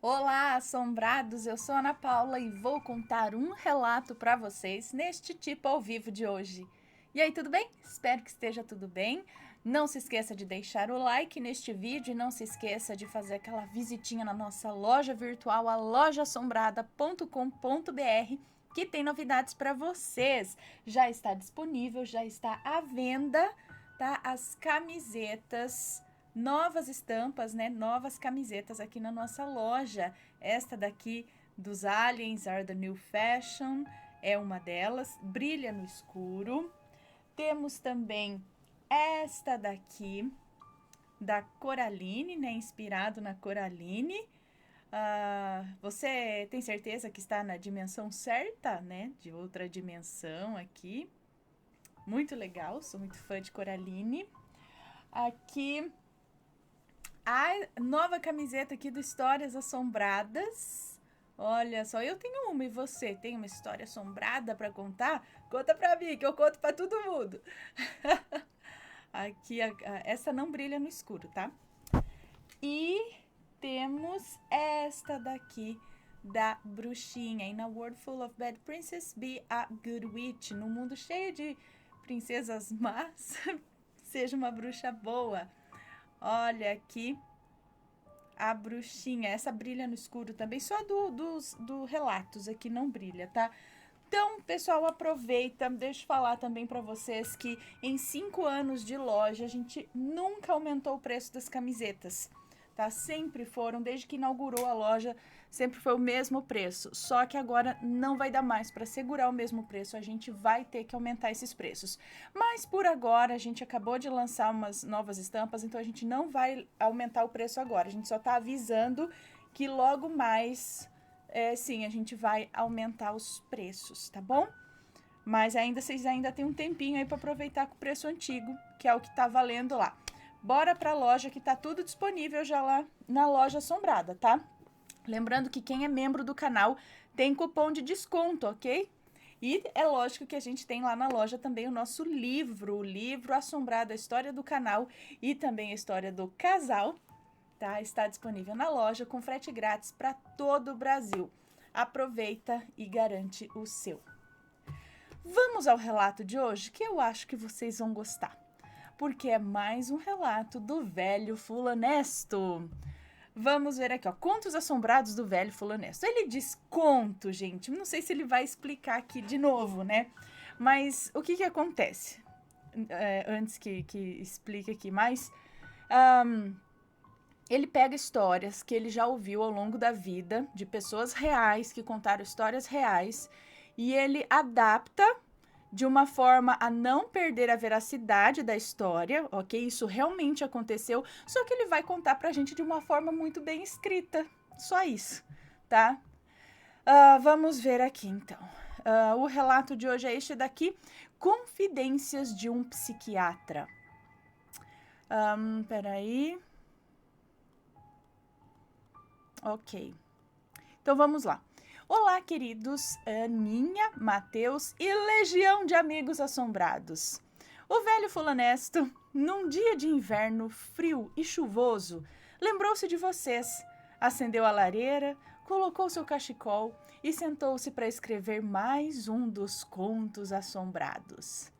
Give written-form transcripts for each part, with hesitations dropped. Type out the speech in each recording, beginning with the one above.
Olá, assombrados! Eu sou Ana Paula e vou contar um relato para vocês neste tipo ao vivo de hoje. E aí, tudo bem? Espero que esteja tudo bem. Não se esqueça de deixar o like neste vídeo e não se esqueça de fazer aquela visitinha na nossa loja virtual, a lojassombrada.com.br, que tem novidades para vocês. Já está disponível, já está à venda, tá? As camisetas, novas estampas, né? Novas camisetas aqui na nossa loja. Esta daqui dos Aliens Are the New Fashion é uma delas, brilha no escuro. Temos também esta daqui da Coraline, né? Inspirado na Coraline. Você tem certeza que está na dimensão certa, né? De outra dimensão aqui. Muito legal, sou muito fã de Coraline. Aqui a nova camiseta aqui do Histórias Assombradas. Olha só, eu tenho uma e você tem uma história assombrada para contar? Conta pra mim, que eu conto pra todo mundo. Aqui, essa não brilha no escuro, tá? E temos esta daqui da bruxinha. In a world full of bad princesses, be a good witch. Num mundo cheio de princesas más, seja uma bruxa boa. Olha aqui a bruxinha. Essa brilha no escuro também. Só do relatos aqui não brilha, tá? Então, pessoal, aproveita. Deixa eu falar também para vocês que em 5 anos de loja, a gente nunca aumentou o preço das camisetas, tá? Sempre foram, desde que inaugurou a loja, sempre foi o mesmo preço. Só que agora não vai dar mais para segurar o mesmo preço, a gente vai ter que aumentar esses preços. Mas por agora, a gente acabou de lançar umas novas estampas, então a gente não vai aumentar o preço agora. A gente só tá avisando que logo mais, sim, a gente vai aumentar os preços, tá bom? Mas ainda vocês ainda tem um tempinho aí para aproveitar com o preço antigo, que é o que tá valendo lá. Bora pra loja que tá tudo disponível já lá na loja assombrada, tá? Lembrando que quem é membro do canal tem cupom de desconto, ok? E é lógico que a gente tem lá na loja também o nosso livro, o livro Assombrado, a história do canal e também a história do casal, tá? Está disponível na loja com frete grátis para todo o Brasil. Aproveita e garante o seu. Vamos ao relato de hoje, que eu acho que vocês vão gostar, porque é mais um relato do velho fulanesto. Vamos ver aqui, ó, contos assombrados do velho fulanesto. Ele diz conto, gente, não sei se ele vai explicar aqui de novo, né? Mas o que acontece? Antes que explique aqui mais, ele pega histórias que ele já ouviu ao longo da vida, de pessoas reais que contaram histórias reais, e ele adapta de uma forma a não perder a veracidade da história, ok? Isso realmente aconteceu, só que ele vai contar pra gente de uma forma muito bem escrita, só isso, tá? Vamos ver aqui, então. O relato de hoje é este daqui, Confidências de um Psiquiatra. Peraí. Ok. Então, vamos lá. Olá, queridos Aninha, Mateus e legião de amigos assombrados. O velho fulanesto, num dia de inverno frio e chuvoso, lembrou-se de vocês, acendeu a lareira, colocou seu cachecol e sentou-se para escrever mais um dos contos assombrados.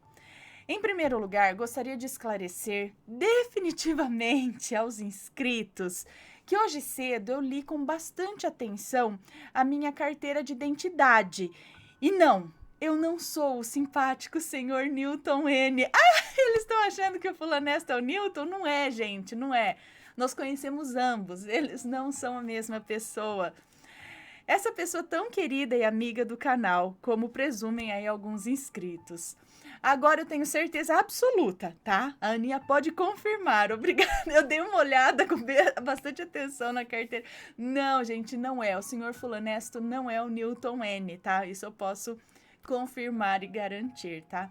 Em primeiro lugar, gostaria de esclarecer definitivamente aos inscritos que hoje cedo eu li com bastante atenção a minha carteira de identidade. E não, eu não sou o simpático senhor Newton N. Eles estão achando que o fulanesto é o Newton? Não é, gente, não é. Nós conhecemos ambos, eles não são a mesma pessoa. Essa pessoa tão querida e amiga do canal, como presumem aí alguns inscritos. Agora eu tenho certeza absoluta, tá? A Aninha pode confirmar. Obrigada. Eu dei uma olhada com bastante atenção na carteira. Não, gente, não é. O senhor fulanesto não é o Newton N, tá? Isso eu posso confirmar e garantir, tá?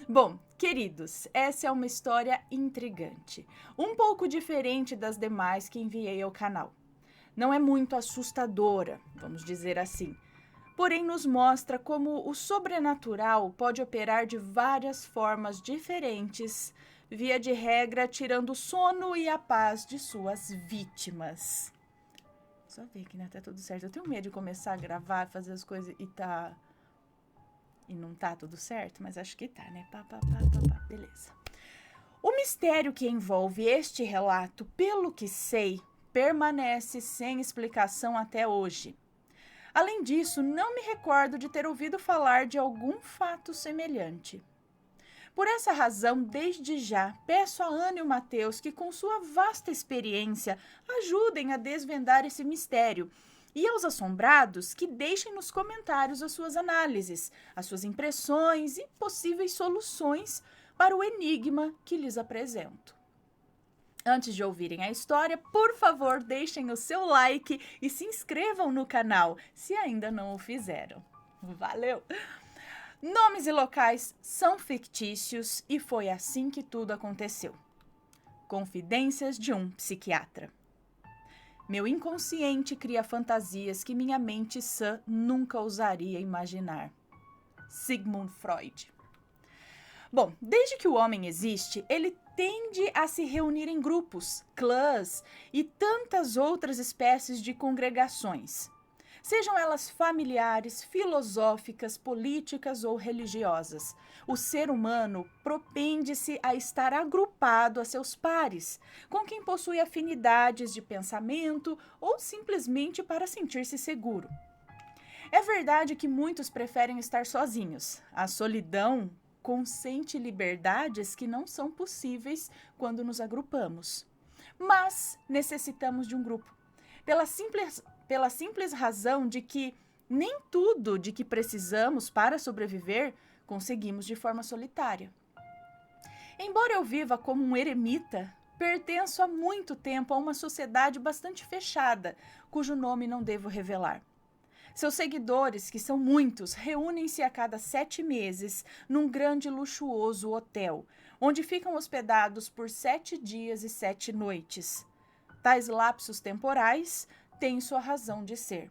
Bom, queridos, essa é uma história intrigante. Um pouco diferente das demais que enviei ao canal. Não é muito assustadora, vamos dizer assim. Porém, nos mostra como o sobrenatural pode operar de várias formas diferentes via de regra tirando o sono e a paz de suas vítimas. Só ver que tá tudo certo. Eu tenho medo de começar a gravar, fazer as coisas e não tá tudo certo, mas acho que tá, né? Beleza. O mistério que envolve este relato, pelo que sei, permanece sem explicação até hoje. Além disso, não me recordo de ter ouvido falar de algum fato semelhante. Por essa razão, desde já, peço a Ana e o Mateus que, com sua vasta experiência, ajudem a desvendar esse mistério, e aos assombrados que deixem nos comentários as suas análises, as suas impressões e possíveis soluções para o enigma que lhes apresento. Antes de ouvirem a história, por favor, deixem o seu like e se inscrevam no canal, se ainda não o fizeram. Valeu! Nomes e locais são fictícios e foi assim que tudo aconteceu. Confidências de um psiquiatra. Meu inconsciente cria fantasias que minha mente sã nunca ousaria imaginar. Sigmund Freud. Bom, desde que o homem existe, ele tende a se reunir em grupos, clãs e tantas outras espécies de congregações. Sejam elas familiares, filosóficas, políticas ou religiosas. O ser humano propende-se a estar agrupado a seus pares, com quem possui afinidades de pensamento ou simplesmente para sentir-se seguro. É verdade que muitos preferem estar sozinhos. A solidão consente liberdades que não são possíveis quando nos agrupamos. Mas necessitamos de um grupo. Pela simples razão de que nem tudo de que precisamos para sobreviver conseguimos de forma solitária. Embora eu viva como um eremita, pertenço há muito tempo a uma sociedade bastante fechada, cujo nome não devo revelar. Seus seguidores, que são muitos, reúnem-se a cada 7 meses num grande e luxuoso hotel, onde ficam hospedados por 7 dias e 7 noites. Tais lapsos temporais têm sua razão de ser.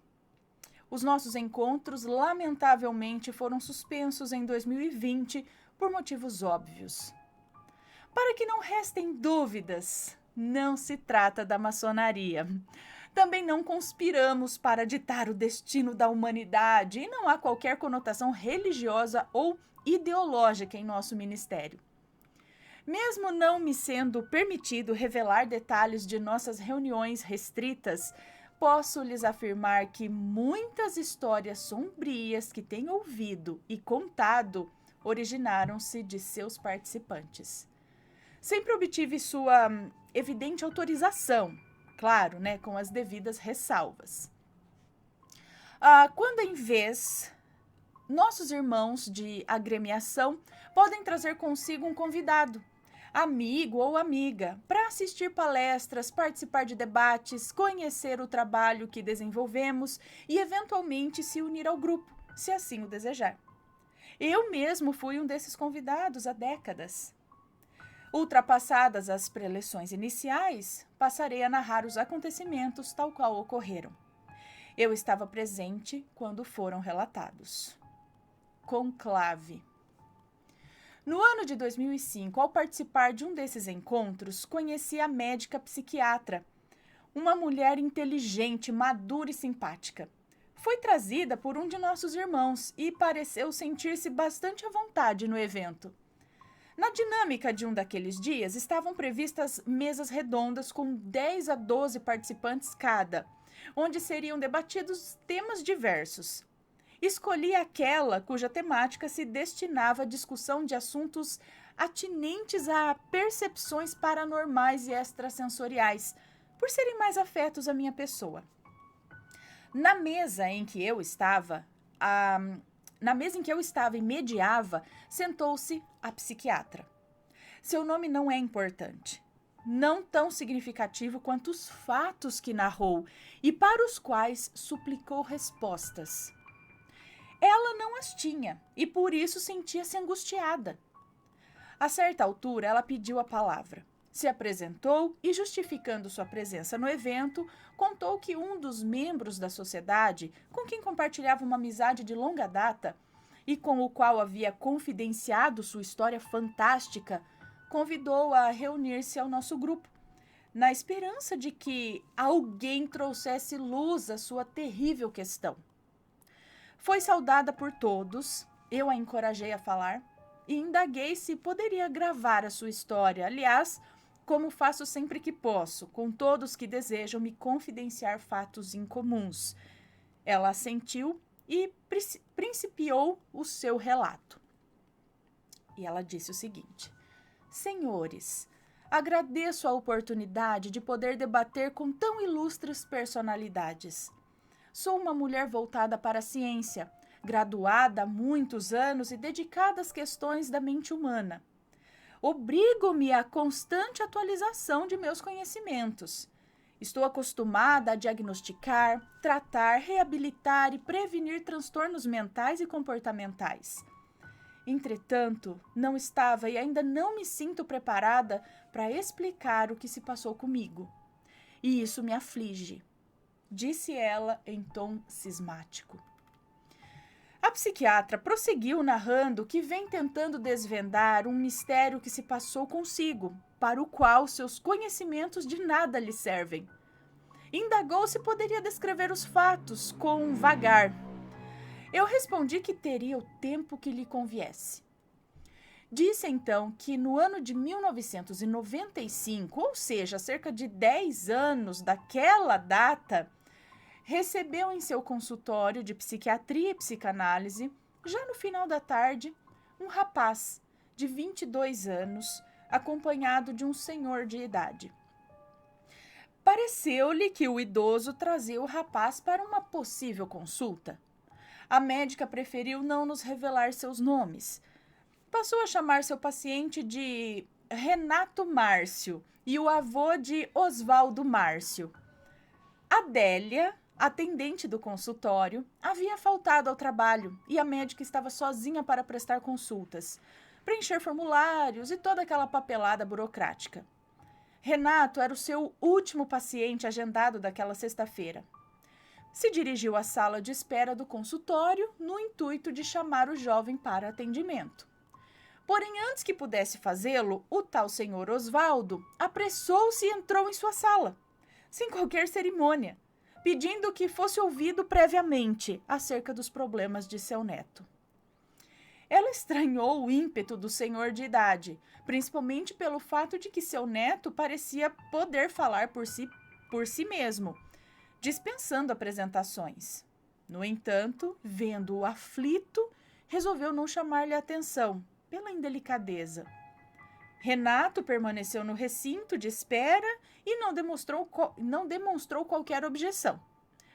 Os nossos encontros, lamentavelmente, foram suspensos em 2020 por motivos óbvios. Para que não restem dúvidas, não se trata da maçonaria. Também não conspiramos para ditar o destino da humanidade e não há qualquer conotação religiosa ou ideológica em nosso ministério. Mesmo não me sendo permitido revelar detalhes de nossas reuniões restritas, posso lhes afirmar que muitas histórias sombrias que tenho ouvido e contado originaram-se de seus participantes. Sempre obtive sua evidente autorização, claro, né, com as devidas ressalvas. Quando em vez, nossos irmãos de agremiação podem trazer consigo um convidado, amigo ou amiga, para assistir palestras, participar de debates, conhecer o trabalho que desenvolvemos e, eventualmente, se unir ao grupo, se assim o desejar. Eu mesmo fui um desses convidados há décadas. Ultrapassadas as preleções iniciais, passarei a narrar os acontecimentos tal qual ocorreram. Eu estava presente quando foram relatados. Conclave. No ano de 2005, ao participar de um desses encontros, conheci a médica psiquiatra, uma mulher inteligente, madura e simpática. Foi trazida por um de nossos irmãos e pareceu sentir-se bastante à vontade no evento. Na dinâmica de um daqueles dias, estavam previstas mesas redondas com 10 a 12 participantes cada, onde seriam debatidos temas diversos. Escolhi aquela cuja temática se destinava à discussão de assuntos atinentes a percepções paranormais e extrasensoriais, por serem mais afetos à minha pessoa. Na mesa em que eu estava e mediava, sentou-se a psiquiatra. Seu nome não é importante, não tão significativo quanto os fatos que narrou e para os quais suplicou respostas. Ela não as tinha e por isso sentia-se angustiada. A certa altura, ela pediu a palavra. Se apresentou e, justificando sua presença no evento, contou que um dos membros da sociedade, com quem compartilhava uma amizade de longa data e com o qual havia confidenciado sua história fantástica, convidou a reunir-se ao nosso grupo, na esperança de que alguém trouxesse luz à sua terrível questão. Foi saudada por todos, eu a encorajei a falar e indaguei se poderia gravar a sua história, aliás, como faço sempre que posso, com todos que desejam me confidenciar fatos incomuns. Ela assentiu e principiou o seu relato. E ela disse o seguinte: Senhores, agradeço a oportunidade de poder debater com tão ilustres personalidades. Sou uma mulher voltada para a ciência, graduada há muitos anos e dedicada às questões da mente humana. Obrigo-me à constante atualização de meus conhecimentos. Estou acostumada a diagnosticar, tratar, reabilitar e prevenir transtornos mentais e comportamentais. Entretanto, não estava e ainda não me sinto preparada para explicar o que se passou comigo. E isso me aflige, disse ela em tom cismático. A psiquiatra prosseguiu narrando que vem tentando desvendar um mistério que se passou consigo, para o qual seus conhecimentos de nada lhe servem. Indagou se poderia descrever os fatos com vagar. Eu respondi que teria o tempo que lhe conviesse. Disse então que no ano de 1995, ou seja, cerca de 10 anos daquela data, recebeu em seu consultório de psiquiatria e psicanálise, já no final da tarde, um rapaz de 22 anos, acompanhado de um senhor de idade. Pareceu-lhe que o idoso trazia o rapaz para uma possível consulta. A médica preferiu não nos revelar seus nomes. Passou a chamar seu paciente de Renato Márcio e o avô de Oswaldo Márcio. Adélia, atendente do consultório, havia faltado ao trabalho e a médica estava sozinha para prestar consultas, preencher formulários e toda aquela papelada burocrática. Renato era o seu último paciente agendado daquela sexta-feira. Se dirigiu à sala de espera do consultório no intuito de chamar o jovem para atendimento. Porém, antes que pudesse fazê-lo, o tal senhor Oswaldo apressou-se e entrou em sua sala, sem qualquer cerimônia, pedindo que fosse ouvido previamente acerca dos problemas de seu neto. Ela estranhou o ímpeto do senhor de idade, principalmente pelo fato de que seu neto parecia poder falar por si mesmo, dispensando apresentações. No entanto, vendo-o aflito, resolveu não chamar-lhe atenção, pela indelicadeza. Renato permaneceu no recinto de espera e não demonstrou qualquer objeção.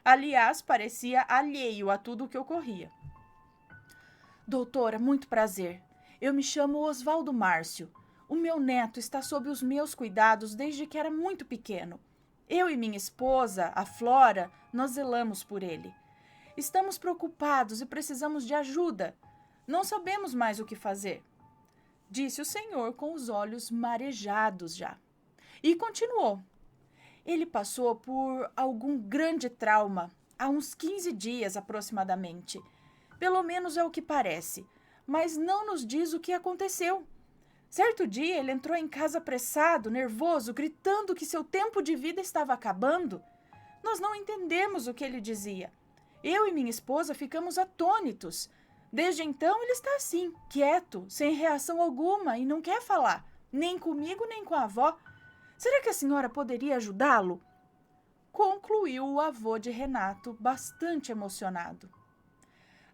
Aliás, parecia alheio a tudo o que ocorria. Doutora, muito prazer. Eu me chamo Oswaldo Márcio. O meu neto está sob os meus cuidados desde que era muito pequeno. Eu e minha esposa, a Flora, nós zelamos por ele. Estamos preocupados e precisamos de ajuda. Não sabemos mais o que fazer, disse o senhor com os olhos marejados já. E continuou. Ele passou por algum grande trauma há uns 15 dias aproximadamente. Pelo menos é o que parece, mas não nos diz o que aconteceu. Certo dia ele entrou em casa apressado, nervoso, gritando que seu tempo de vida estava acabando. Nós não entendemos o que ele dizia. Eu e minha esposa ficamos atônitos. Desde então ele está assim, quieto, sem reação alguma e não quer falar, nem comigo nem com a avó. Será que a senhora poderia ajudá-lo? Concluiu o avô de Renato, bastante emocionado.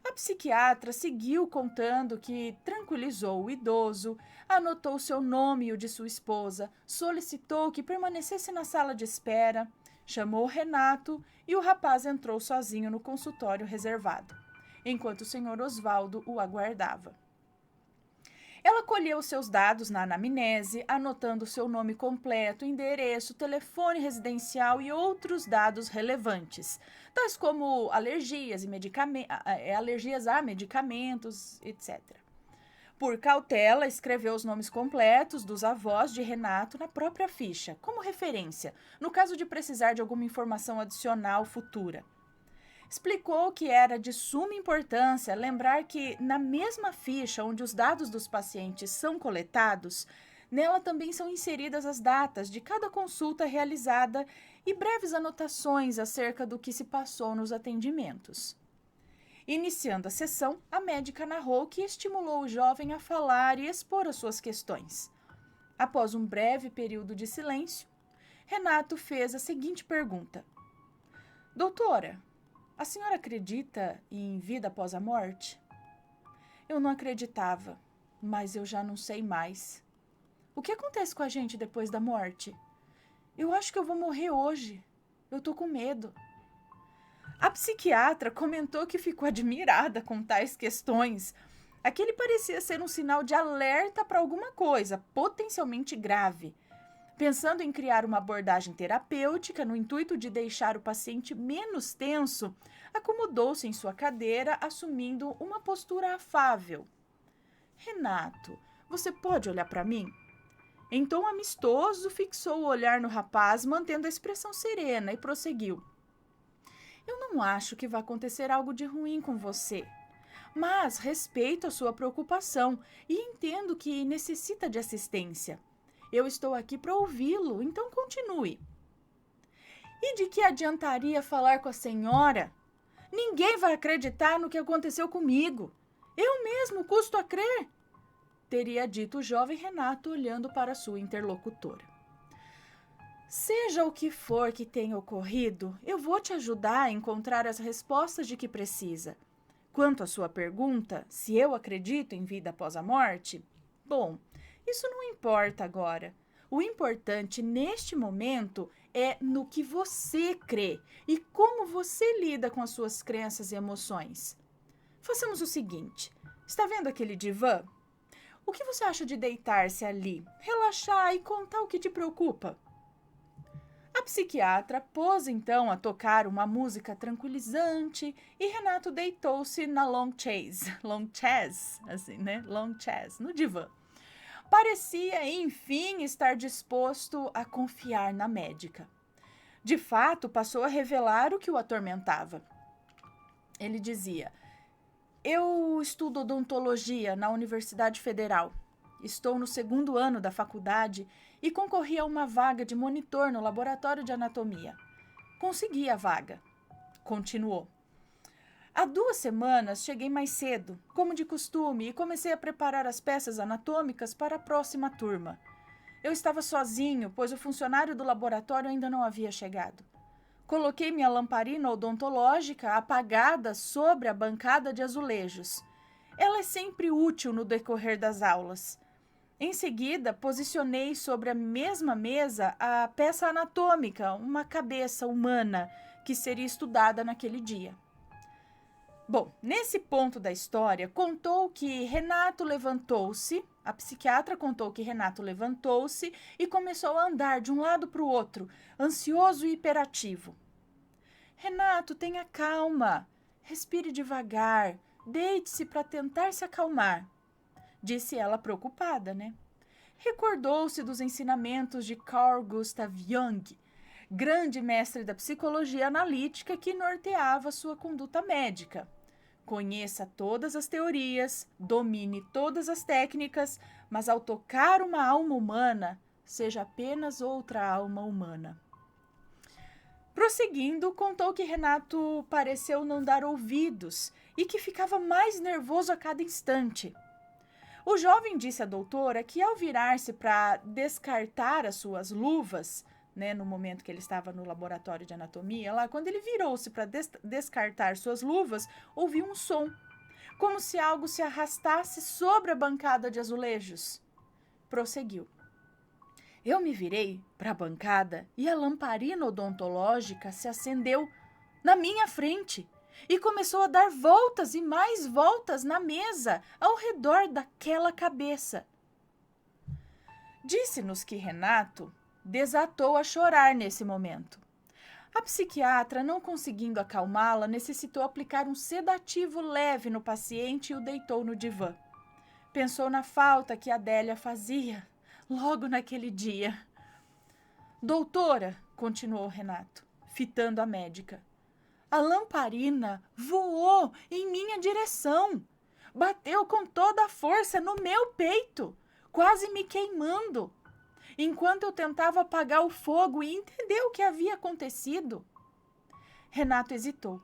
A psiquiatra seguiu contando que tranquilizou o idoso, anotou seu nome e o de sua esposa, solicitou que permanecesse na sala de espera, chamou Renato e o rapaz entrou sozinho no consultório reservado, enquanto o senhor Oswaldo o aguardava. Ela colheu seus dados na anamnese, anotando seu nome completo, endereço, telefone residencial e outros dados relevantes, tais como alergias a medicamentos, etc. Por cautela, escreveu os nomes completos dos avós de Renato na própria ficha, como referência, no caso de precisar de alguma informação adicional futura. Explicou que era de suma importância lembrar que, na mesma ficha onde os dados dos pacientes são coletados, Nela também são inseridas as datas de cada consulta realizada e breves anotações acerca do que se passou nos atendimentos. Iniciando a sessão, a médica narrou que estimulou o jovem a falar e expor as suas questões. Após um breve período de silêncio, Renato fez a seguinte pergunta: Doutora, a senhora acredita em vida após a morte? Eu não acreditava, mas eu já não sei mais. O que acontece com a gente depois da morte? Eu acho que eu vou morrer hoje. Eu tô com medo. A psiquiatra comentou que ficou admirada com tais questões. Aquele parecia ser um sinal de alerta para alguma coisa potencialmente grave. Pensando em criar uma abordagem terapêutica no intuito de deixar o paciente menos tenso, acomodou-se em sua cadeira, assumindo uma postura afável. Renato, você pode olhar para mim? Em tom amistoso, fixou o olhar no rapaz, mantendo a expressão serena, e prosseguiu. Eu não acho que vai acontecer algo de ruim com você, mas respeito a sua preocupação e entendo que necessita de assistência. Eu estou aqui para ouvi-lo, então continue. E de que adiantaria falar com a senhora? Ninguém vai acreditar no que aconteceu comigo. Eu mesmo custo a crer, teria dito o jovem Renato, olhando para sua interlocutora. Seja o que for que tenha ocorrido, eu vou te ajudar a encontrar as respostas de que precisa. Quanto à sua pergunta, se eu acredito em vida após a morte, bom, isso não importa agora. O importante neste momento é no que você crê e como você lida com as suas crenças e emoções. Façamos o seguinte, está vendo aquele divã? O que você acha de deitar-se ali, relaxar e contar o que te preocupa? A psiquiatra pôs então a tocar uma música tranquilizante e Renato deitou-se na long chaise, no divã. Parecia, enfim, estar disposto a confiar na médica. De fato, passou a revelar o que o atormentava. Ele dizia: eu estudo odontologia na Universidade Federal. Estou no 2º ano da faculdade e concorri a uma vaga de monitor no laboratório de anatomia. Consegui a vaga. Continuou. Há 2 semanas cheguei mais cedo, como de costume, e comecei a preparar as peças anatômicas para a próxima turma. Eu estava sozinho, pois o funcionário do laboratório ainda não havia chegado. Coloquei minha lamparina odontológica apagada sobre a bancada de azulejos. Ela é sempre útil no decorrer das aulas. Em seguida, posicionei sobre a mesma mesa a peça anatômica, uma cabeça humana, que seria estudada naquele dia. Bom, nesse ponto da história, a psiquiatra contou que Renato levantou-se e começou a andar de um lado para o outro, ansioso e hiperativo. Renato, tenha calma, respire devagar, deite-se para tentar se acalmar, disse ela preocupada, né? Recordou-se dos ensinamentos de Carl Gustav Jung, grande mestre da psicologia analítica que norteava sua conduta médica. Conheça todas as teorias, domine todas as técnicas, mas ao tocar uma alma humana, seja apenas outra alma humana. Prosseguindo, contou que Renato pareceu não dar ouvidos e que ficava mais nervoso a cada instante. O jovem disse à doutora que, ao virar-se para descartar as suas luvas, no momento que ele estava no laboratório de anatomia, lá, quando ele virou-se para descartar suas luvas, ouviu um som, como se algo se arrastasse sobre a bancada de azulejos. Prosseguiu. Eu me virei para a bancada e a lamparina odontológica se acendeu na minha frente e começou a dar voltas e mais voltas na mesa ao redor daquela cabeça. Disse-nos que Renato desatou a chorar nesse momento. A psiquiatra, não conseguindo acalmá-la, necessitou aplicar um sedativo leve no paciente e o deitou no divã. Pensou na falta que Adélia fazia logo naquele dia. Doutora, continuou Renato, fitando a médica, a lamparina voou em minha direção. Bateu com toda a força no meu peito. quase me queimando, enquanto eu tentava apagar o fogo e entender o que havia acontecido. Renato hesitou.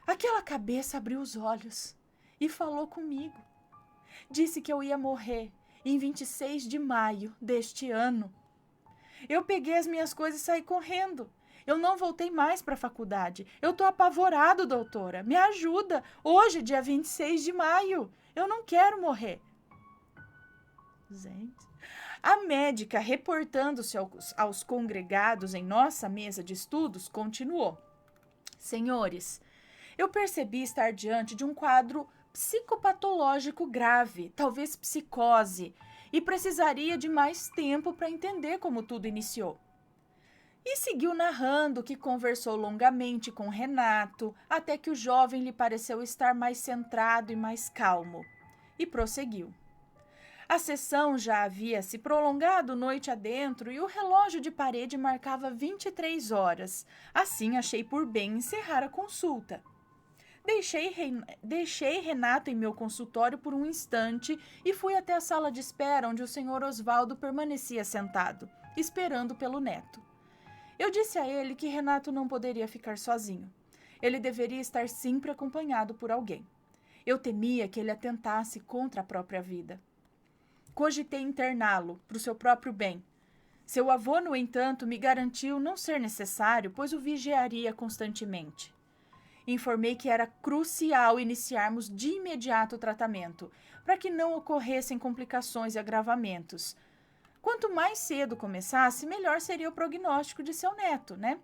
Aquela cabeça abriu os olhos e falou comigo. Disse que eu ia morrer em 26 de maio deste ano. Eu peguei as minhas coisas e saí correndo. Eu não voltei mais para a faculdade. Eu tô apavorado, doutora. Me ajuda. Hoje, dia 26 de maio. Eu não quero morrer. Gente. A médica, reportando-se aos congregados em nossa mesa de estudos, continuou. Senhores, eu percebi estar diante de um quadro psicopatológico grave, talvez psicose, e precisaria de mais tempo para entender como tudo iniciou. E seguiu narrando que conversou longamente com Renato, até que o jovem lhe pareceu estar mais centrado e mais calmo. E prosseguiu. A sessão já havia se prolongado noite adentro e o relógio de parede marcava 23 horas. Assim, achei por bem encerrar a consulta. Deixei Renato em meu consultório por um instante e fui até a sala de espera onde o senhor Osvaldo permanecia sentado, esperando pelo neto. Eu disse a ele que Renato não poderia ficar sozinho. Ele deveria estar sempre acompanhado por alguém. Eu temia que ele atentasse contra a própria vida. Cogitei interná-lo, para o seu próprio bem. Seu avô, no entanto, me garantiu não ser necessário, pois o vigiaria constantemente. Informei que era crucial iniciarmos de imediato o tratamento, para que não ocorressem complicações e agravamentos. Quanto mais cedo começasse, melhor seria o prognóstico de seu neto, né?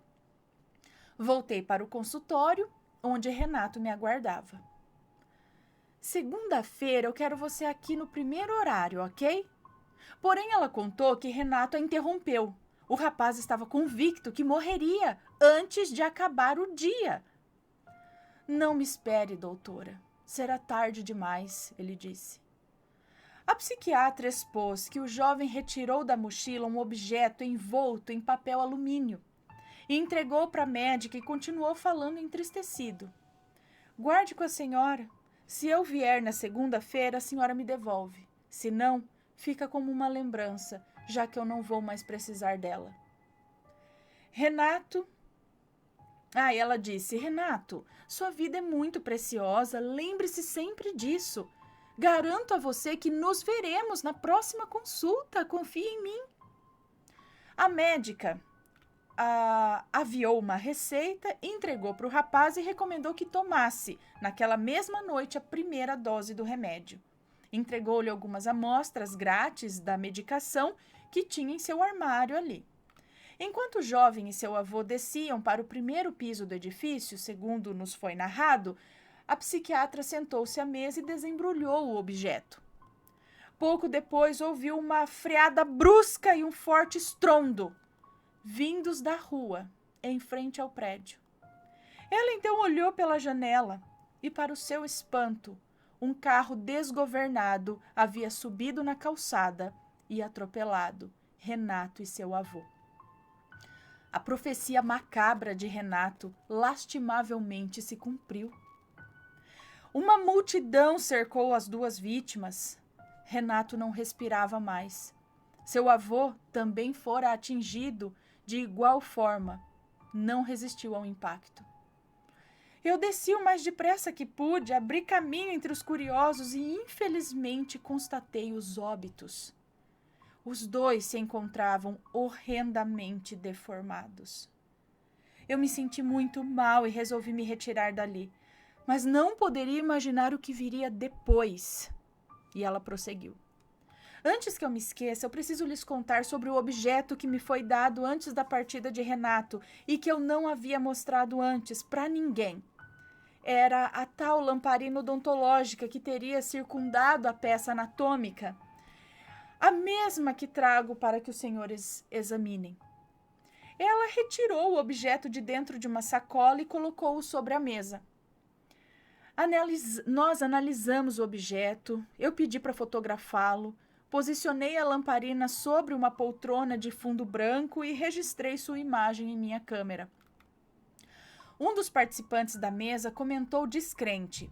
Voltei para o consultório, onde Renato me aguardava. Segunda-feira eu quero você aqui no primeiro horário, ok? Porém, ela contou que Renato a interrompeu. O rapaz estava convicto que morreria antes de acabar o dia. Não me espere, doutora. Será tarde demais, ele disse. A psiquiatra expôs que o jovem retirou da mochila um objeto envolto em papel alumínio e entregou para a médica e continuou falando entristecido. Guarde com a senhora. Se eu vier na segunda-feira, a senhora me devolve. Se não, fica como uma lembrança, já que eu não vou mais precisar dela. Ela disse, Renato, sua vida é muito preciosa, lembre-se sempre disso. Garanto a você que nos veremos na próxima consulta, confie em mim. A médica aviou uma receita, entregou para o rapaz e recomendou que tomasse, naquela mesma noite, a primeira dose do remédio. Entregou-lhe algumas amostras grátis da medicação que tinha em seu armário ali. Enquanto o jovem e seu avô desciam para o primeiro piso do edifício, segundo nos foi narrado, a psiquiatra sentou-se à mesa e desembrulhou o objeto. Pouco depois ouviu uma freada brusca e um forte estrondo, vindos da rua, em frente ao prédio. Ela então olhou pela janela e, para o seu espanto, um carro desgovernado havia subido na calçada e atropelado Renato e seu avô. A profecia macabra de Renato lastimavelmente se cumpriu. Uma multidão cercou as duas vítimas. Renato não respirava mais. Seu avô também fora atingido de igual forma. Não resistiu ao impacto. Eu desci o mais depressa que pude, abri caminho entre os curiosos e, infelizmente, constatei os óbitos. Os dois se encontravam horrendamente deformados. Eu me senti muito mal e resolvi me retirar dali, mas não poderia imaginar o que viria depois. E ela prosseguiu. Antes que eu me esqueça, eu preciso lhes contar sobre o objeto que me foi dado antes da partida de Renato e que eu não havia mostrado antes para ninguém. Era a tal lamparina odontológica que teria circundado a peça anatômica, a mesma que trago para que os senhores examinem. Ela retirou o objeto de dentro de uma sacola e colocou-o sobre a mesa. Nós analisamos o objeto, eu pedi para fotografá-lo, posicionei a lamparina sobre uma poltrona de fundo branco e registrei sua imagem em minha câmera. Um dos participantes da mesa comentou descrente.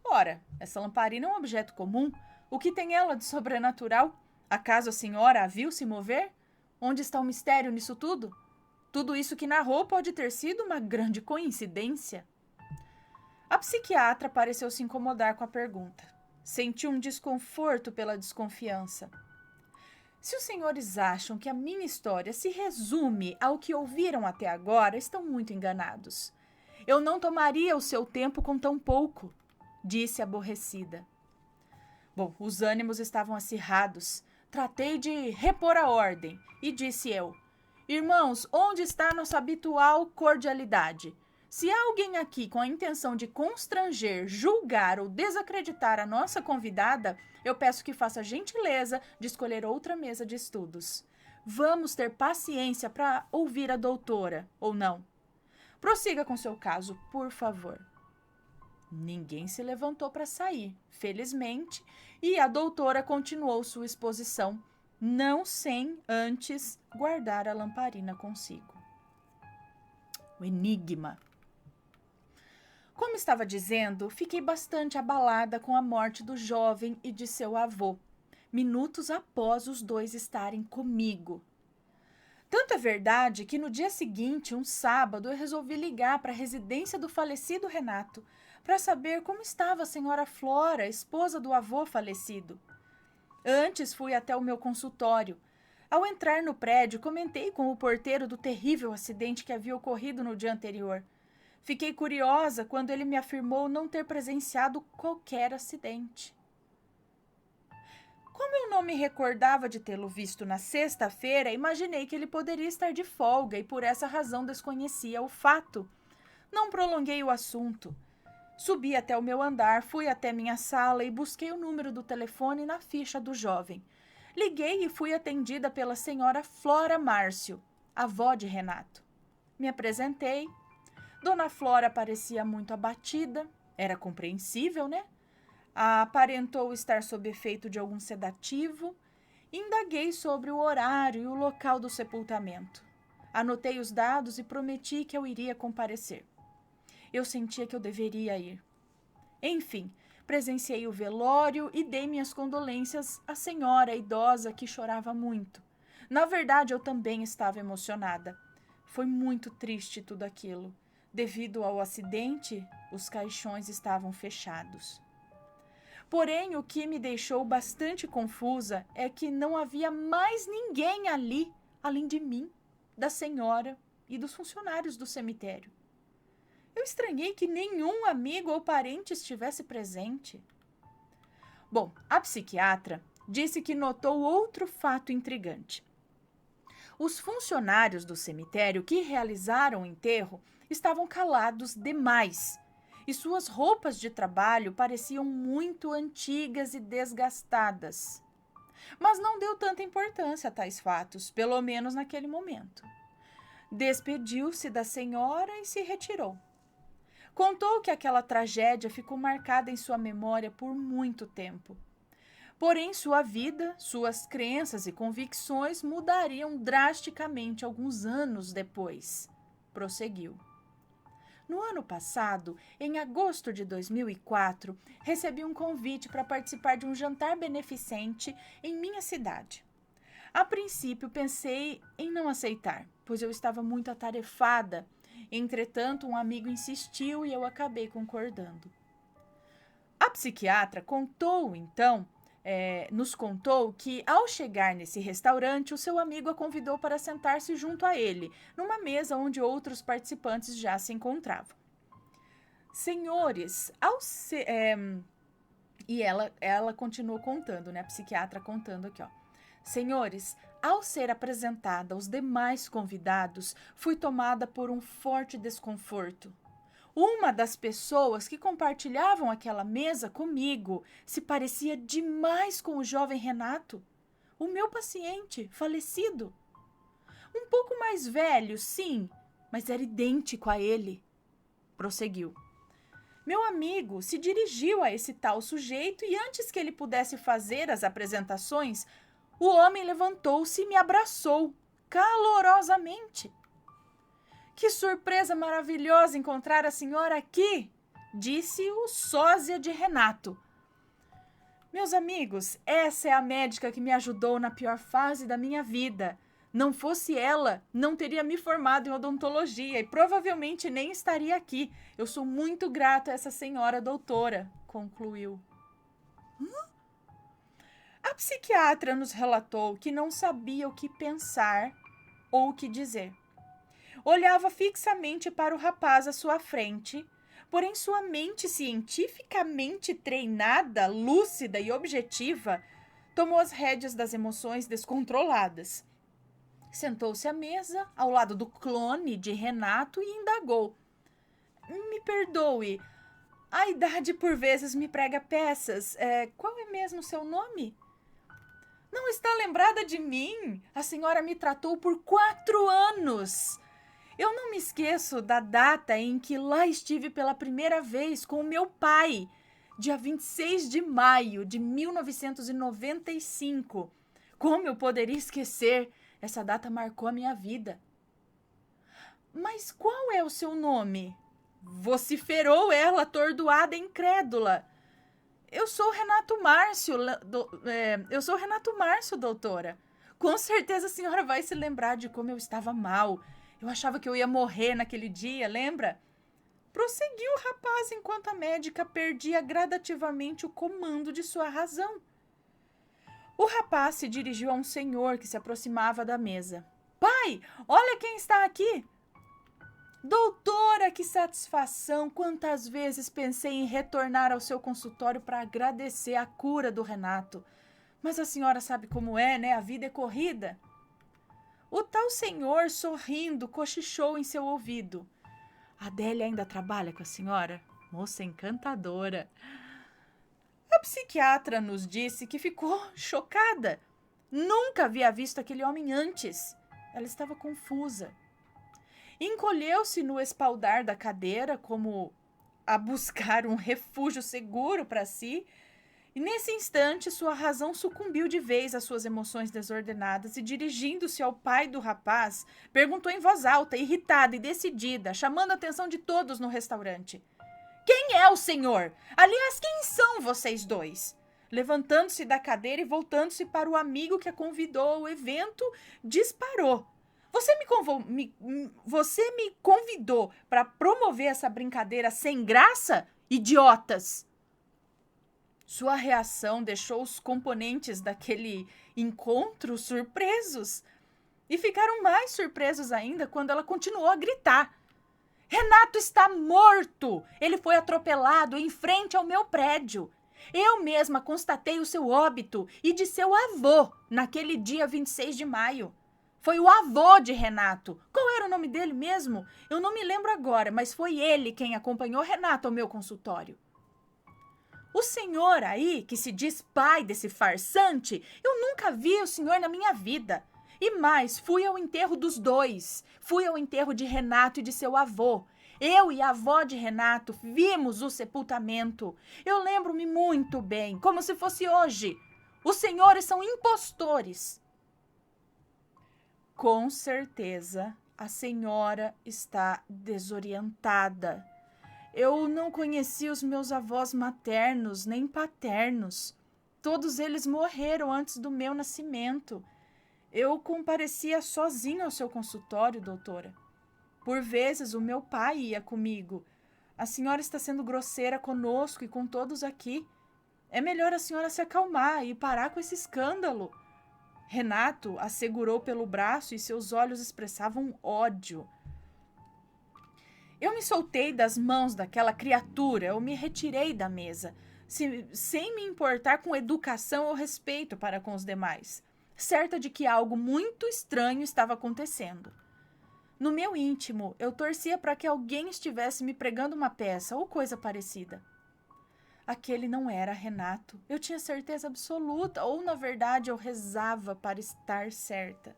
Ora, essa lamparina é um objeto comum. O que tem ela de sobrenatural? Acaso a senhora a viu se mover? Onde está o mistério nisso tudo? Tudo isso que narrou pode ter sido uma grande coincidência. A psiquiatra pareceu se incomodar com a pergunta. Sentiu um desconforto pela desconfiança. Se os senhores acham que a minha história se resume ao que ouviram até agora, estão muito enganados. Eu não tomaria o seu tempo com tão pouco, disse aborrecida. Bom, os ânimos estavam acirrados. Tratei de repor a ordem e disse eu: irmãos, onde está nossa habitual cordialidade? Se há alguém aqui com a intenção de constranger, julgar ou desacreditar a nossa convidada, eu peço que faça a gentileza de escolher outra mesa de estudos. Vamos ter paciência para ouvir a doutora, ou não. Prossiga com seu caso, por favor. Ninguém se levantou para sair, felizmente, e a doutora continuou sua exposição, não sem antes guardar a lamparina consigo. O enigma. Como estava dizendo, fiquei bastante abalada com a morte do jovem e de seu avô, minutos após os dois estarem comigo. Tanto é verdade que no dia seguinte, um sábado, eu resolvi ligar para a residência do falecido Renato para saber como estava a senhora Flora, esposa do avô falecido. Antes fui até o meu consultório. Ao entrar no prédio, comentei com o porteiro do terrível acidente que havia ocorrido no dia anterior. Fiquei curiosa quando ele me afirmou não ter presenciado qualquer acidente. Como eu não me recordava de tê-lo visto na sexta-feira, imaginei que ele poderia estar de folga e por essa razão desconhecia o fato. Não prolonguei o assunto. Subi até o meu andar, fui até minha sala e busquei o número do telefone na ficha do jovem. Liguei e fui atendida pela senhora Flora Márcio, avó de Renato. Me apresentei. Dona Flora parecia muito abatida. Era compreensível, né? Aparentou estar sob efeito de algum sedativo. Indaguei sobre o horário e o local do sepultamento. Anotei os dados e prometi que eu iria comparecer. Eu sentia que eu deveria ir. Enfim, presenciei o velório e dei minhas condolências à senhora idosa que chorava muito. Na verdade, eu também estava emocionada. Foi muito triste tudo aquilo. Devido ao acidente, os caixões estavam fechados. Porém, o que me deixou bastante confusa é que não havia mais ninguém ali, além de mim, da senhora e dos funcionários do cemitério. Eu estranhei que nenhum amigo ou parente estivesse presente. Bom, a psiquiatra disse que notou outro fato intrigante. Os funcionários do cemitério que realizaram o enterro estavam calados demais e suas roupas de trabalho pareciam muito antigas e desgastadas. Mas não deu tanta importância a tais fatos, pelo menos naquele momento. Despediu-se da senhora e se retirou. Contou que aquela tragédia ficou marcada em sua memória por muito tempo. Porém, sua vida, suas crenças e convicções mudariam drasticamente alguns anos depois. Prosseguiu. No ano passado, em agosto de 2004, recebi um convite para participar de um jantar beneficente em minha cidade. A princípio, pensei em não aceitar, pois eu estava muito atarefada. Entretanto, um amigo insistiu e eu acabei concordando. A psiquiatra nos contou que, ao chegar nesse restaurante, o seu amigo a convidou para sentar-se junto a ele, numa mesa onde outros participantes já se encontravam. Senhores, e ela continuou contando, né? A psiquiatra contando aqui, ó. Senhores, ao ser apresentada aos demais convidados, fui tomada por um forte desconforto. Uma das pessoas que compartilhavam aquela mesa comigo se parecia demais com o jovem Renato, o meu paciente falecido. Um pouco mais velho, sim, mas era idêntico a ele. Prosseguiu. Meu amigo se dirigiu a esse tal sujeito e antes que ele pudesse fazer as apresentações, o homem levantou-se e me abraçou calorosamente. Que surpresa maravilhosa encontrar a senhora aqui, disse o sósia de Renato. Meus amigos, essa é a médica que me ajudou na pior fase da minha vida. Não fosse ela, não teria me formado em odontologia e provavelmente nem estaria aqui. Eu sou muito grato a essa senhora doutora, concluiu. A psiquiatra nos relatou que não sabia o que pensar ou o que dizer. Olhava fixamente para o rapaz à sua frente, porém sua mente cientificamente treinada, lúcida e objetiva, tomou as rédeas das emoções descontroladas. Sentou-se à mesa, ao lado do clone de Renato, e indagou. Me perdoe, a idade por vezes me prega peças. Qual é mesmo seu nome? Não está lembrada de mim? A senhora me tratou por 4 anos. Eu não me esqueço da data em que lá estive pela primeira vez com o meu pai, dia 26 de maio de 1995. Como eu poderia esquecer? Essa data marcou a minha vida. Mas qual é o seu nome? Vociferou ela, atordoada e incrédula. Eu sou Renato Márcio, doutora. Com certeza a senhora vai se lembrar de como eu estava mal. Eu achava que eu ia morrer naquele dia, lembra? Prosseguiu o rapaz enquanto a médica perdia gradativamente o comando de sua razão. O rapaz se dirigiu a um senhor que se aproximava da mesa. Pai, olha quem está aqui! Doutora, que satisfação! Quantas vezes pensei em retornar ao seu consultório para agradecer a cura do Renato. Mas a senhora sabe como é, né? A vida é corrida. O tal senhor, sorrindo, cochichou em seu ouvido. Adélia ainda trabalha com a senhora? Moça encantadora. A psiquiatra nos disse que ficou chocada. Nunca havia visto aquele homem antes. Ela estava confusa. Encolheu-se no espaldar da cadeira, como a buscar um refúgio seguro para si, e nesse instante sua razão sucumbiu de vez às suas emoções desordenadas e, dirigindo-se ao pai do rapaz, perguntou em voz alta, irritada e decidida, chamando a atenção de todos no restaurante. Quem é o senhor? Aliás, quem são vocês dois? Levantando-se da cadeira e voltando-se para o amigo que a convidou ao evento, disparou. Você me convidou para promover essa brincadeira sem graça? Idiotas! Sua reação deixou os componentes daquele encontro surpresos. E ficaram mais surpresos ainda quando ela continuou a gritar. Renato está morto! Ele foi atropelado em frente ao meu prédio. Eu mesma constatei o seu óbito e de seu avô naquele dia 26 de maio. Foi o avô de Renato. Qual era o nome dele mesmo? Eu não me lembro agora, mas foi ele quem acompanhou Renato ao meu consultório. O senhor aí, que se diz pai desse farsante, eu nunca vi o senhor na minha vida. E mais, fui ao enterro dos dois. Fui ao enterro de Renato e de seu avô. Eu e a avó de Renato vimos o sepultamento. Eu lembro-me muito bem, como se fosse hoje. Os senhores são impostores. Com certeza, a senhora está desorientada. Eu não conheci os meus avós maternos nem paternos. Todos eles morreram antes do meu nascimento. Eu comparecia sozinho ao seu consultório, doutora. Por vezes, o meu pai ia comigo. A senhora está sendo grosseira conosco e com todos aqui. É melhor a senhora se acalmar e parar com esse escândalo. Renato a segurou pelo braço e seus olhos expressavam ódio. Eu me soltei das mãos daquela criatura, eu me retirei da mesa, sem me importar com educação ou respeito para com os demais, certa de que algo muito estranho estava acontecendo. No meu íntimo, eu torcia para que alguém estivesse me pregando uma peça ou coisa parecida. Aquele não era Renato, eu tinha certeza absoluta, ou na verdade eu rezava para estar certa.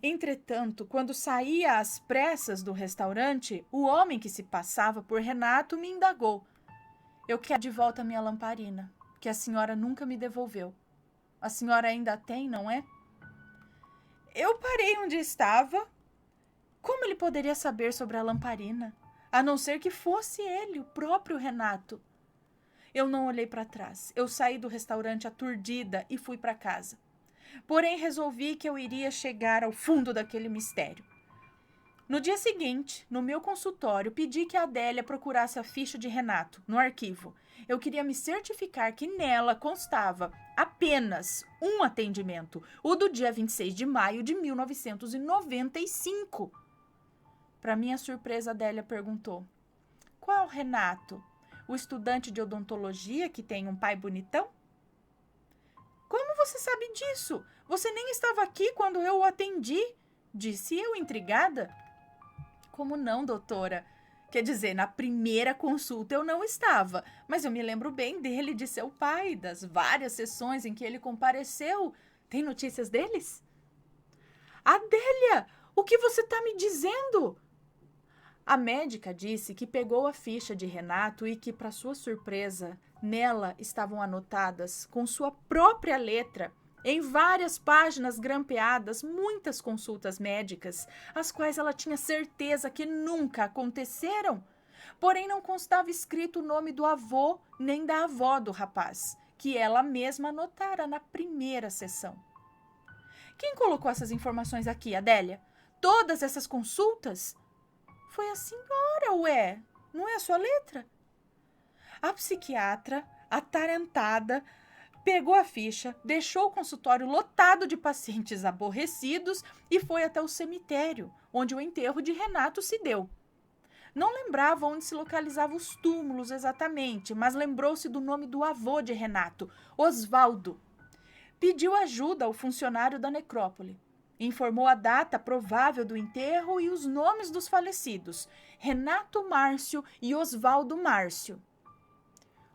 Entretanto, quando saía às pressas do restaurante, o homem que se passava por Renato me indagou. Eu quero de volta a minha lamparina, que a senhora nunca me devolveu. A senhora ainda tem, não é? Eu parei onde estava. Como ele poderia saber sobre a lamparina, a não ser que fosse ele, o próprio Renato? Eu não olhei para trás. Eu saí do restaurante aturdida e fui para casa. Porém, resolvi que eu iria chegar ao fundo daquele mistério. No dia seguinte, no meu consultório, pedi que a Adélia procurasse a ficha de Renato no arquivo. Eu queria me certificar que nela constava apenas um atendimento, o do dia 26 de maio de 1995. Para minha surpresa, Adélia perguntou: qual Renato? O estudante de odontologia que tem um pai bonitão? Como você sabe disso? Você nem estava aqui quando eu o atendi, disse eu, intrigada. Como não, doutora? Quer dizer, na primeira consulta eu não estava, mas eu me lembro bem dele e de seu pai, das várias sessões em que ele compareceu. Tem notícias deles? Adélia, o que você está me dizendo? A médica disse que pegou a ficha de Renato e que, para sua surpresa, nela estavam anotadas, com sua própria letra, em várias páginas grampeadas, muitas consultas médicas, as quais ela tinha certeza que nunca aconteceram. Porém, não constava escrito o nome do avô nem da avó do rapaz, que ela mesma anotara na primeira sessão. Quem colocou essas informações aqui, Adélia? Todas essas consultas? Foi a senhora, ué. Não é a sua letra? A psiquiatra, atarantada, pegou a ficha, deixou o consultório lotado de pacientes aborrecidos e foi até o cemitério, onde o enterro de Renato se deu. Não lembrava onde se localizavam os túmulos exatamente, mas lembrou-se do nome do avô de Renato, Osvaldo. Pediu ajuda ao funcionário da necrópole. Informou a data provável do enterro e os nomes dos falecidos, Renato Márcio e Osvaldo Márcio.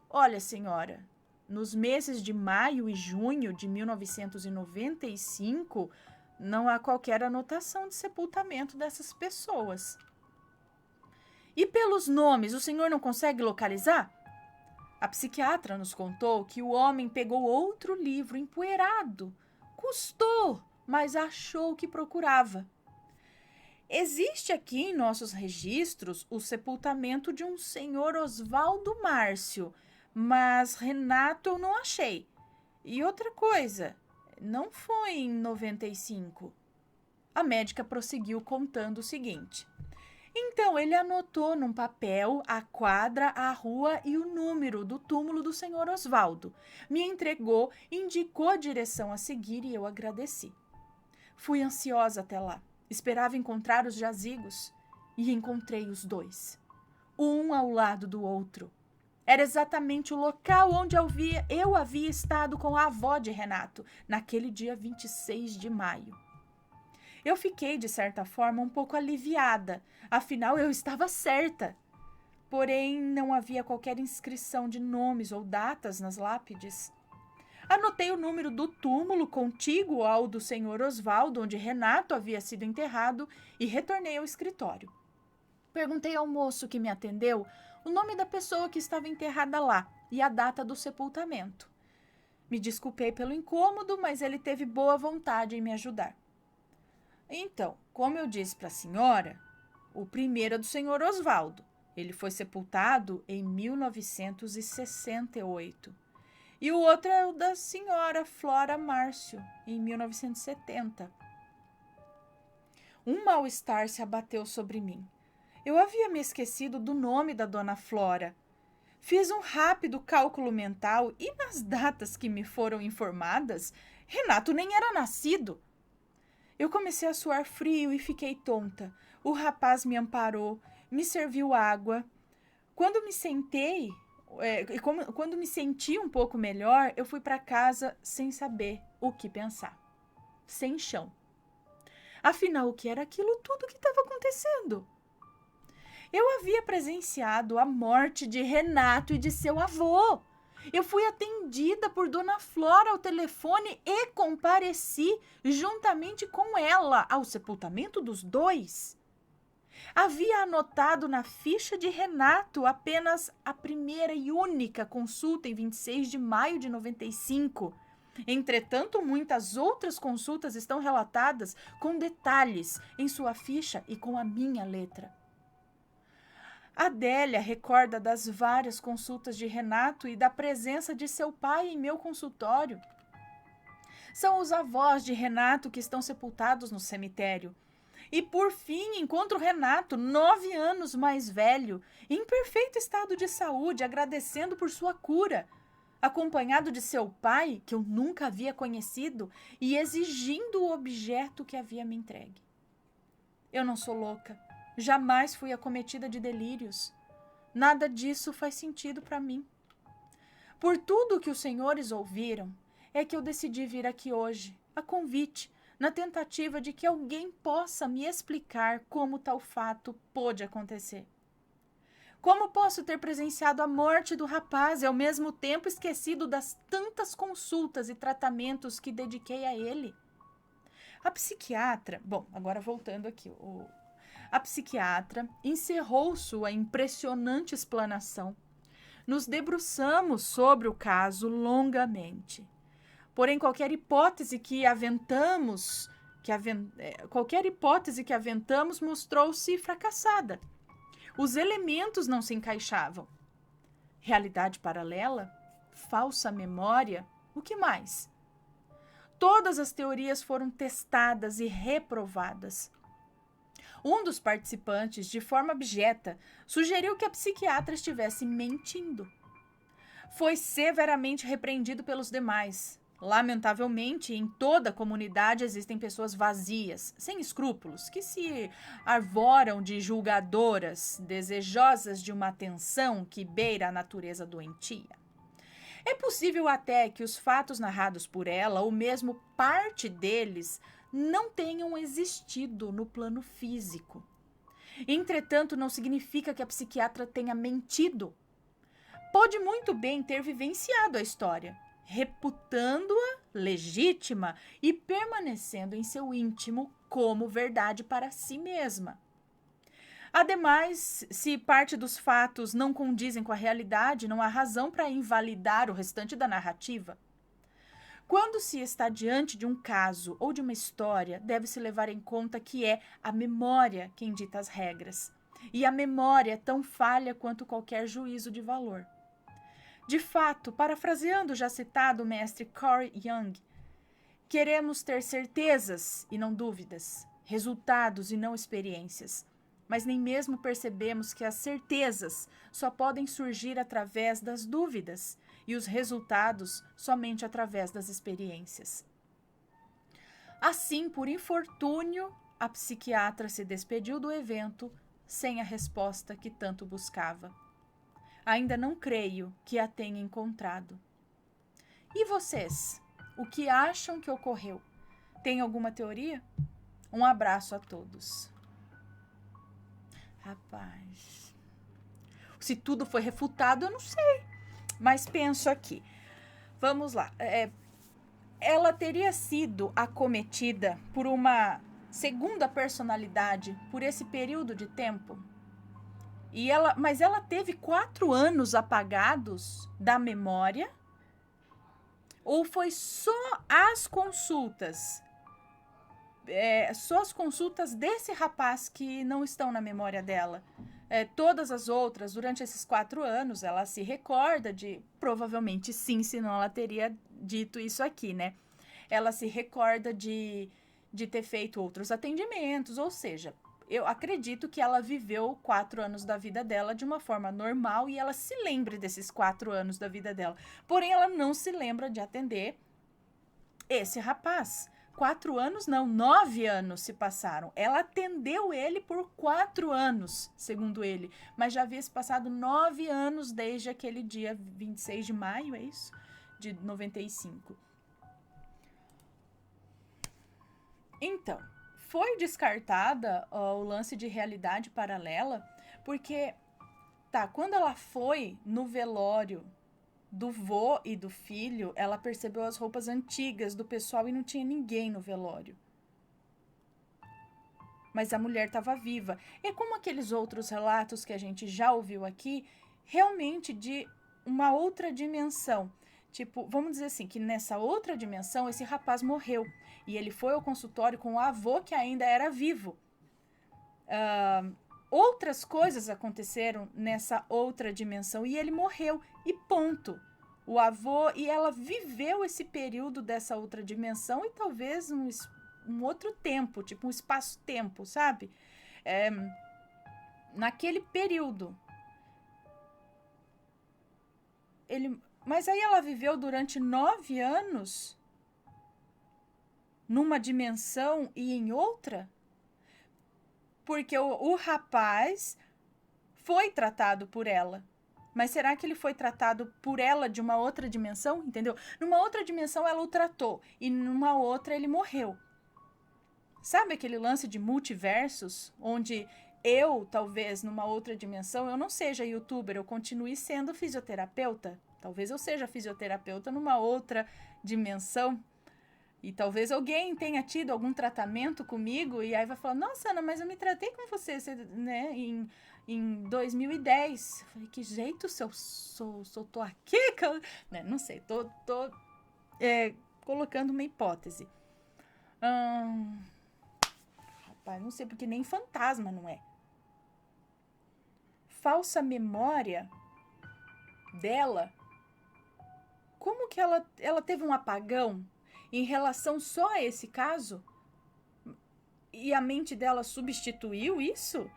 Olha, senhora, nos meses de maio e junho de 1995, não há qualquer anotação de sepultamento dessas pessoas. E pelos nomes, o senhor não consegue localizar? A psiquiatra nos contou que o homem pegou outro livro empoeirado. Custou, mas achou o que procurava. Existe aqui em nossos registros o sepultamento de um senhor Osvaldo Márcio, mas Renato eu não achei. E outra coisa, não foi em 95. A médica prosseguiu contando o seguinte. Então, ele anotou num papel a quadra, a rua e o número do túmulo do senhor Osvaldo. Me entregou, indicou a direção a seguir e eu agradeci. Fui ansiosa até lá. Esperava encontrar os jazigos e encontrei os dois, um ao lado do outro. Era exatamente o local onde eu havia estado com a avó de Renato, naquele dia 26 de maio. Eu fiquei, de certa forma, um pouco aliviada, afinal eu estava certa. Porém, não havia qualquer inscrição de nomes ou datas nas lápides. Anotei o número do túmulo contíguo ao do senhor Osvaldo, onde Renato havia sido enterrado, e retornei ao escritório. Perguntei ao moço que me atendeu o nome da pessoa que estava enterrada lá e a data do sepultamento. Me desculpei pelo incômodo, mas ele teve boa vontade em me ajudar. Então, como eu disse para a senhora, o primeiro é do senhor Osvaldo. Ele foi sepultado em 1968. E o outro é o da senhora Flora Márcio, em 1970. Um mal-estar se abateu sobre mim. Eu havia me esquecido do nome da dona Flora. Fiz um rápido cálculo mental e nas datas que me foram informadas, Renato nem era nascido. Eu comecei a suar frio e fiquei tonta. O rapaz me amparou, me serviu água. Quando me senti um pouco melhor, eu fui para casa sem saber o que pensar. Sem chão. Afinal, o que era aquilo tudo que estava acontecendo? Eu havia presenciado a morte de Renato e de seu avô. Eu fui atendida por Dona Flora ao telefone e compareci juntamente com ela ao sepultamento dos dois. Havia anotado na ficha de Renato apenas a primeira e única consulta em 26 de maio de 95. Entretanto, muitas outras consultas estão relatadas com detalhes em sua ficha e com a minha letra. Adélia recorda das várias consultas de Renato e da presença de seu pai em meu consultório. São os avós de Renato que estão sepultados no cemitério. E por fim encontro Renato, 9 anos mais velho, em perfeito estado de saúde, agradecendo por sua cura, acompanhado de seu pai, que eu nunca havia conhecido, e exigindo o objeto que havia me entregue. Eu não sou louca, jamais fui acometida de delírios. Nada disso faz sentido para mim. Por tudo que os senhores ouviram, é que eu decidi vir aqui hoje, a convite, na tentativa de que alguém possa me explicar como tal fato pôde acontecer. Como posso ter presenciado a morte do rapaz e ao mesmo tempo esquecido das tantas consultas e tratamentos que dediquei a ele? A psiquiatra, agora voltando aqui, a psiquiatra encerrou sua impressionante explanação. Nos debruçamos sobre o caso longamente. Porém, qualquer hipótese que aventamos mostrou-se fracassada. Os elementos não se encaixavam. Realidade paralela? Falsa memória? O que mais? Todas as teorias foram testadas e reprovadas. Um dos participantes, de forma abjeta, sugeriu que a psiquiatra estivesse mentindo. Foi severamente repreendido pelos demais. Lamentavelmente, em toda a comunidade existem pessoas vazias, sem escrúpulos, que se arvoram de julgadoras, desejosas de uma atenção que beira a natureza doentia. É possível até que os fatos narrados por ela, ou mesmo parte deles, não tenham existido no plano físico. Entretanto, não significa que a psiquiatra tenha mentido. Pode muito bem ter vivenciado a história, reputando-a legítima e permanecendo em seu íntimo como verdade para si mesma. Ademais, se parte dos fatos não condizem com a realidade, não há razão para invalidar o restante da narrativa. Quando se está diante de um caso ou de uma história, deve-se levar em conta que é a memória quem dita as regras. E a memória é tão falha quanto qualquer juízo de valor. De fato, parafraseando o já citado mestre Carl Jung, queremos ter certezas e não dúvidas, resultados e não experiências, mas nem mesmo percebemos que as certezas só podem surgir através das dúvidas e os resultados somente através das experiências. Assim, por infortúnio, a psiquiatra se despediu do evento sem a resposta que tanto buscava. Ainda não creio que a tenha encontrado. E vocês? O que acham que ocorreu? Tem alguma teoria? Um abraço a todos. Rapaz, se tudo foi refutado, eu não sei. Mas penso aqui. Vamos lá. Ela teria sido acometida por uma segunda personalidade por esse período de tempo? Mas ela teve 4 anos apagados da memória? Ou foi só as consultas? Só as consultas desse rapaz que não estão na memória dela. Todas as outras, durante esses 4 anos, ela se recorda de... Provavelmente sim, senão ela teria dito isso aqui, né? Ela se recorda de ter feito outros atendimentos, ou seja... Eu acredito que ela viveu 4 anos da vida dela de uma forma normal e ela se lembre desses 4 anos da vida dela. Porém, ela não se lembra de atender esse rapaz. 4 anos não, 9 anos se passaram. Ela atendeu ele por 4 anos, segundo ele. Mas já havia se passado 9 anos desde aquele dia 26 de maio, é isso? De 95. Então... Foi descartada o lance de realidade paralela, porque, quando ela foi no velório do vô e do filho, ela percebeu as roupas antigas do pessoal e não tinha ninguém no velório. Mas a mulher estava viva. É como aqueles outros relatos que a gente já ouviu aqui, realmente de uma outra dimensão. Tipo, vamos dizer assim, que nessa outra dimensão, esse rapaz morreu. E ele foi ao consultório com o avô que ainda era vivo. outras coisas aconteceram nessa outra dimensão e ele morreu e ponto. O avô, e ela viveu esse período dessa outra dimensão e talvez um outro tempo, tipo um espaço-tempo, sabe? Naquele período. Mas aí ela viveu durante 9 anos numa dimensão e em outra? Porque o rapaz foi tratado por ela. Mas será que ele foi tratado por ela de uma outra dimensão? Entendeu? Numa outra dimensão ela o tratou e numa outra ele morreu. Sabe aquele lance de multiversos? Onde eu, talvez, numa outra dimensão, eu não seja youtuber, eu continue sendo fisioterapeuta. Talvez eu seja fisioterapeuta numa outra dimensão. E talvez alguém tenha tido algum tratamento comigo e aí vai falar, nossa, Ana, mas eu me tratei com você, né, em 2010. Eu falei, que jeito se eu tô aqui? Né, não sei, tô colocando uma hipótese. Rapaz, não sei, porque nem fantasma não é. Falsa memória dela, como que ela teve um apagão em relação só a esse caso? E a mente dela substituiu isso?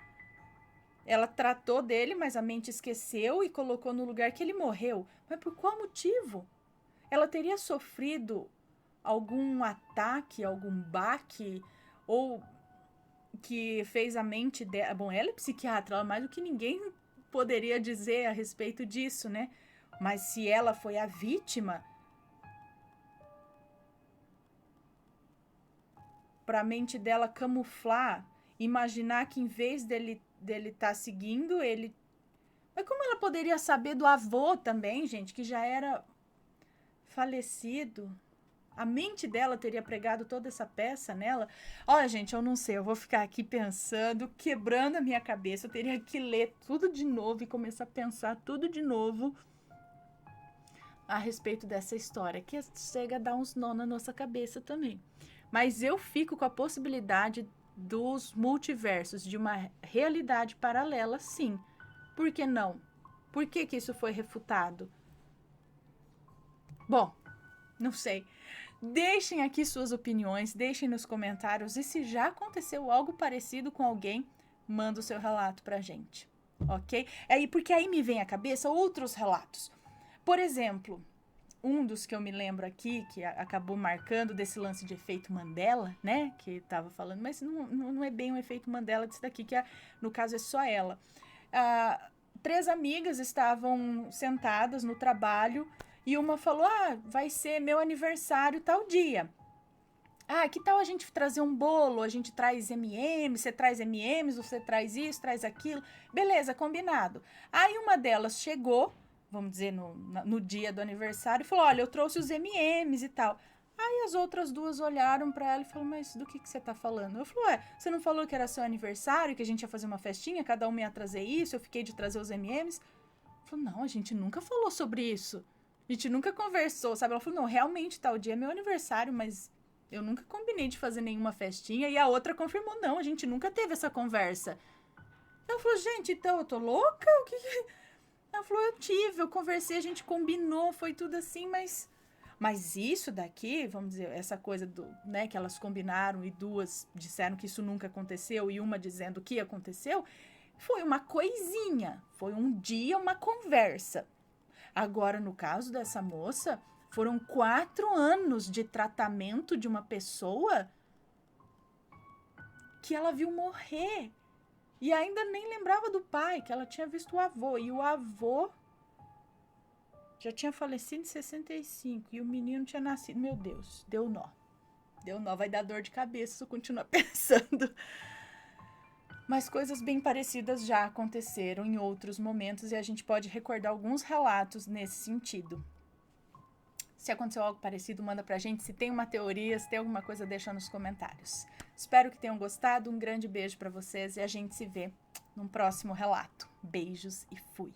Ela tratou dele, mas a mente esqueceu e colocou no lugar que ele morreu. Mas por qual motivo? Ela teria sofrido algum ataque, algum baque, ou que fez a mente dela... Bom, ela é psiquiatra, ela mais do que ninguém poderia dizer a respeito disso, né? Mas se ela foi a vítima, para a mente dela camuflar, imaginar que em vez dele tá seguindo, ele... Mas como ela poderia saber do avô também, gente, que já era falecido? A mente dela teria pregado toda essa peça nela? Olha, gente, eu não sei, eu vou ficar aqui pensando, quebrando a minha cabeça, eu teria que ler tudo de novo e começar a pensar tudo de novo a respeito dessa história, que chega a dar uns nó na nossa cabeça também. Mas eu fico com a possibilidade dos multiversos, de uma realidade paralela, sim. Por que não? Por que isso foi refutado? Bom, não sei. Deixem aqui suas opiniões, deixem nos comentários. E se já aconteceu algo parecido com alguém, manda o seu relato pra gente, ok? Porque aí me vem à cabeça outros relatos. Por exemplo, um dos que eu me lembro aqui, que acabou marcando desse lance de efeito Mandela, né? Que tava falando, mas não é bem um efeito Mandela disso daqui, que no caso é só ela. 3 amigas estavam sentadas no trabalho e uma falou, vai ser meu aniversário tal dia. Que tal a gente trazer um bolo? A gente traz M&M's, você traz M&M's, você traz isso, traz aquilo. Beleza, combinado. Aí uma delas chegou, vamos dizer, no dia do aniversário, e falou, olha, eu trouxe os M&M's e tal. Aí as outras 2 olharam pra ela e falaram, mas do que você tá falando? Eu falei, você não falou que era seu aniversário, que a gente ia fazer uma festinha, cada uma ia trazer isso, eu fiquei de trazer os M&M's? Eu falei, não, a gente nunca falou sobre isso. A gente nunca conversou, sabe? Ela falou, não, realmente tal dia é meu aniversário, mas eu nunca combinei de fazer nenhuma festinha. E a outra confirmou, não, a gente nunca teve essa conversa. Ela falou, gente, então eu tô louca? O que... Ela falou, eu conversei, a gente combinou, foi tudo assim, mas isso daqui, vamos dizer, essa coisa né, que elas combinaram e 2 disseram que isso nunca aconteceu e uma dizendo que aconteceu, foi uma coisinha, foi um dia, uma conversa. Agora, no caso dessa moça, foram 4 anos de tratamento de uma pessoa que ela viu morrer. E ainda nem lembrava do pai, que ela tinha visto o avô. E o avô já tinha falecido em 65. E o menino tinha nascido. Meu Deus, deu nó. Deu nó, vai dar dor de cabeça se eu continuar pensando. Mas coisas bem parecidas já aconteceram em outros momentos. E a gente pode recordar alguns relatos nesse sentido. Se aconteceu algo parecido, manda pra gente. Se tem uma teoria, se tem alguma coisa, deixa nos comentários. Espero que tenham gostado. Um grande beijo pra vocês e a gente se vê num próximo relato. Beijos e fui!